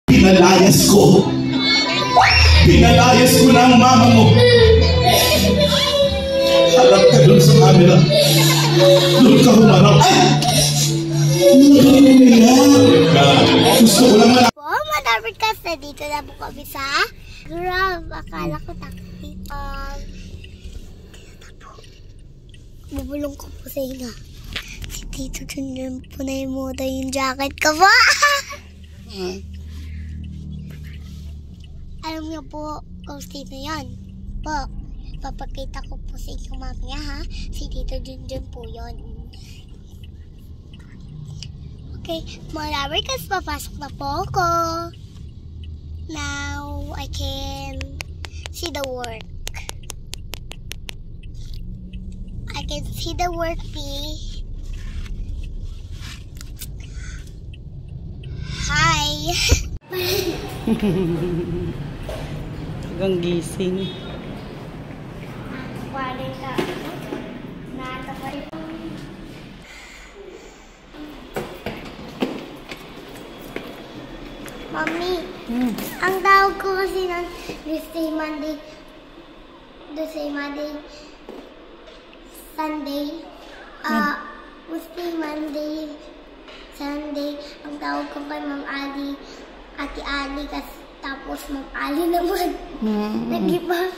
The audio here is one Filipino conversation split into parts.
Pinalayas ko. Pinalayas ko na ang mama mo. Harap ka doon sa camera. Doon ka humarap. Gusto ko lang malaki. Po, madami kasi dito na po kami sa Grab. Akala ko takti. Bubulong ko po sa inyo. Si Tito Junjun po na imuta yung jacket ko po. Alam niyo po kung sino yan? Po, papakita ko po sa inyo mamaya ha. Si Tito Junjun po yun. Okay, mga Labricas, papasok na po ako. Now, I can see the work. I can see the work, P. Hi! Hanggang gising. Mami, ang tawag ko kasi ng Tuesday, Monday, Sunday, Tuesday, Monday, Sunday, ang tawag ko kay Ma'am Ali, Ate Ali, tapos Ma'am Ali naman. Nag-iba.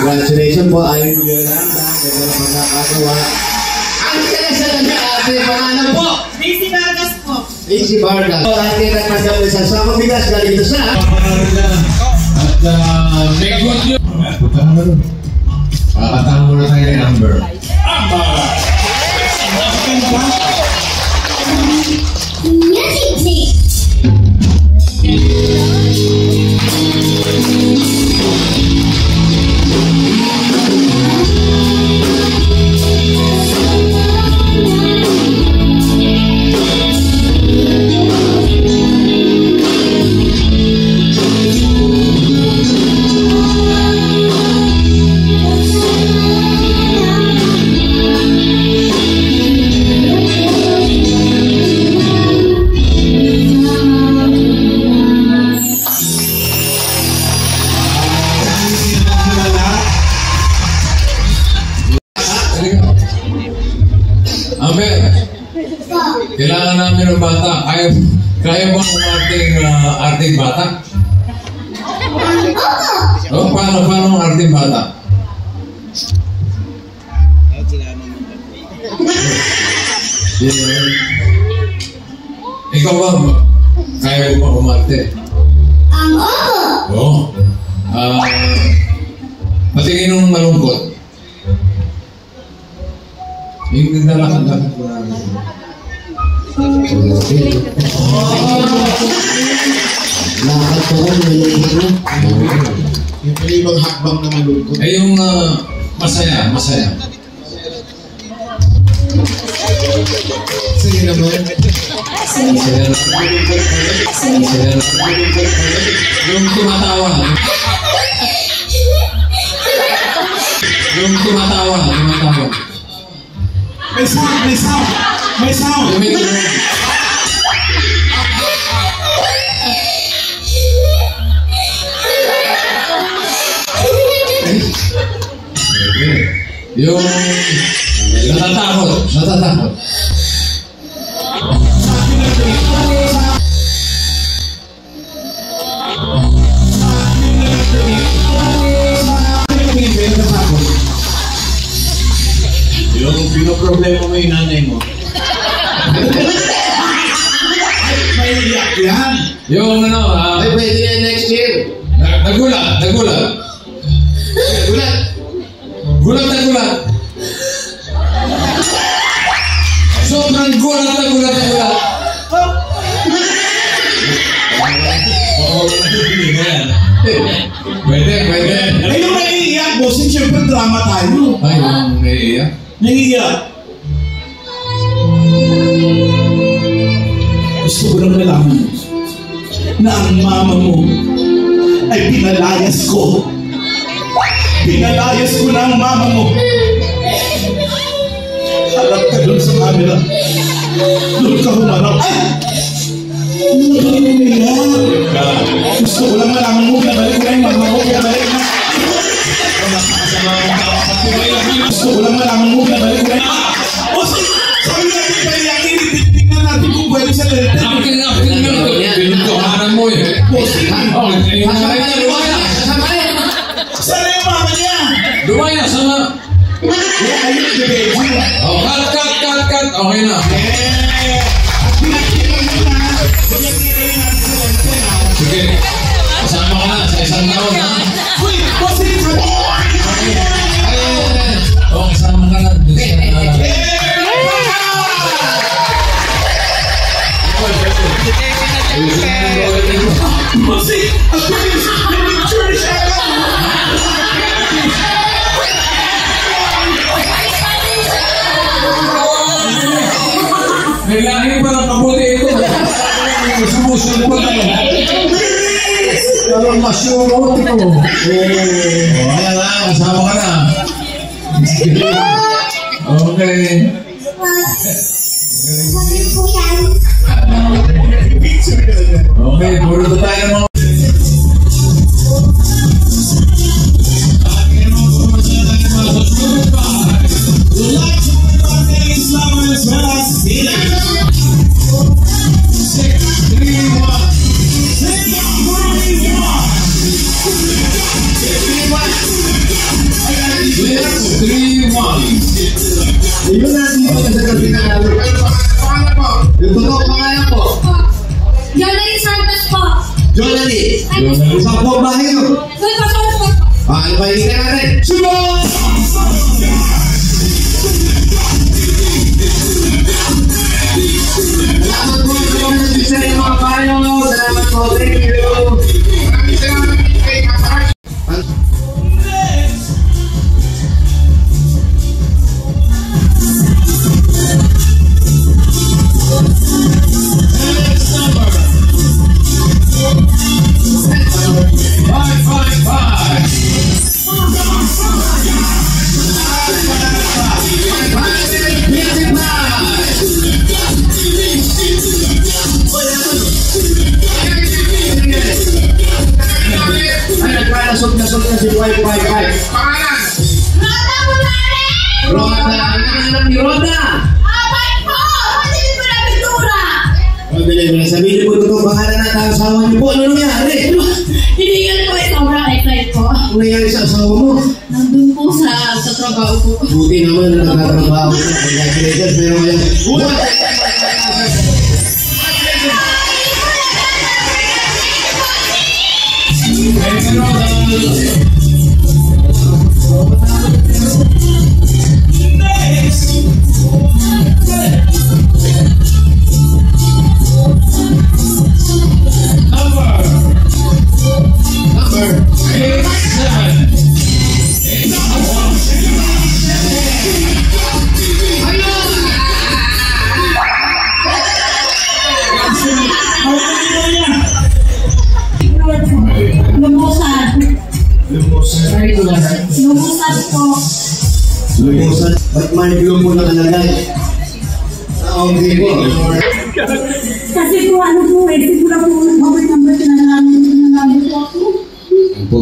Congratulations po, ayun po yung Yolanda. Ito na pagkakagawa. Ang kinasalan niya ating pangalan po. Daisy Vargas po. Daisy Vargas. Ating nagpagkakagawa sa Sako Bigas galing ito sa... At may good news. Punta na doon. Pakatang muna tayo ng number. Kailangan namin ng bata. Kaya mo ang arting bata? O, paano ang arting bata? Ikaw ba? Kaya mo ba umarte? Oo. Patingin nung malungkot. Yung nagdalakad-lakad ko namin. Lakad ko rin, malungkot na. Yung pala ibang hakbang na malungkot. Ay, yung masaya. Sige naman. Masaya. Yung tumatawa. May sound! Yung natatakot. Yung pinoproblema mo yung nanay mo. May iyak yan. Yung Ay, pwede yan next year. Nagulat. Sobrang gulat. Pwede. Ay, yung naiiyak, bossing, siyempre drama tayo. Ay, yung naiiyak. Gusto ko lang malaman na ang mama mo ay pinalayas ko. Pinalayas ko na ang mama mo. Harap ka doon sa camera. Doon ka humarap. Ay! Gusto ko lang malaman mo, pinabalik ko na yung mama mo, pinabalik na. Gusto ko lang malaman mo, pinabalik ko na yung sabi natin pa yung tingnan natin kung pwede sa lente. Pinuntuhanan mo eh. Sana yung mama niya? Lumaya, sana. Cut. Okay na. Sige. Kasama ka na sa isang taon, ha? Uy! Bossing! Oo, kasama ka na. Bossing! Ang bilis! May picture siya! May lahing pa ng kabuti ito. Sumusunod pa lang. Parang masyurot ito. Kaya nga, kasama ka na. Okay. Okay, puro na tayo ng mga... Yun natin po sa gabi na lalo. Pangalan po? Yung totoo pangalan po? Jonalyn Santos po. Jonalyn. Saan po bahay nyo? Uy, pasok po. Ano ba hindi ka natin? Subok! Salamat po sa mga nagbisa yung mga payo. Salamat po. Thank you. Maraming salamat kay Kapag. Nasok na si Wi-Fi. Pangalan? Roda Mulare! Roda. Ano anak ni Roda? Apat po! Pwede ko na pintura! Pabili, sabihin niyo po itong pangalan na ang asawa niyo po. Ano nangyari? Hinihingan ko ay sobrang excited po. Ano nangyari sa asawa mo? Nandun po sa trabaho po. Buti naman na nakatrabaho na. Congratulations. Pero ngayon, Lumusan po. lumusan. Ba't may ilong po nakalagay? Okay po. Kasi po ano po eh, siguro po mabait naman pinanamin po ako. Po.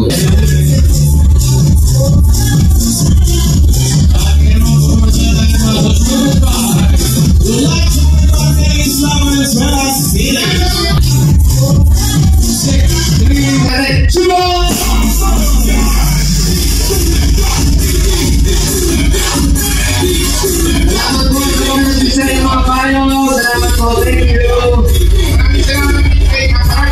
Salamat po sa mga nagbisa ng mga payo. Salamat po. Thank you. Maraming salamat kay Kapag.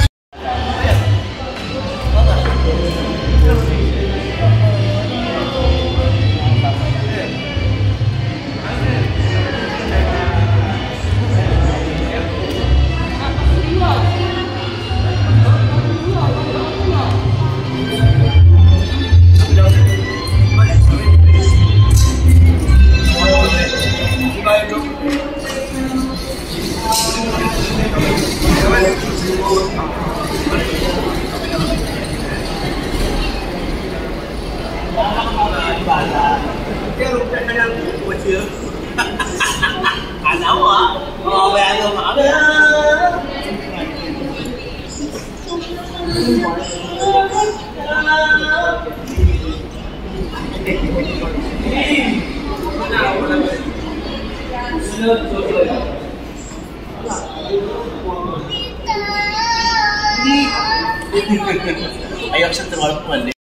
Ayaw siya tumalak mali.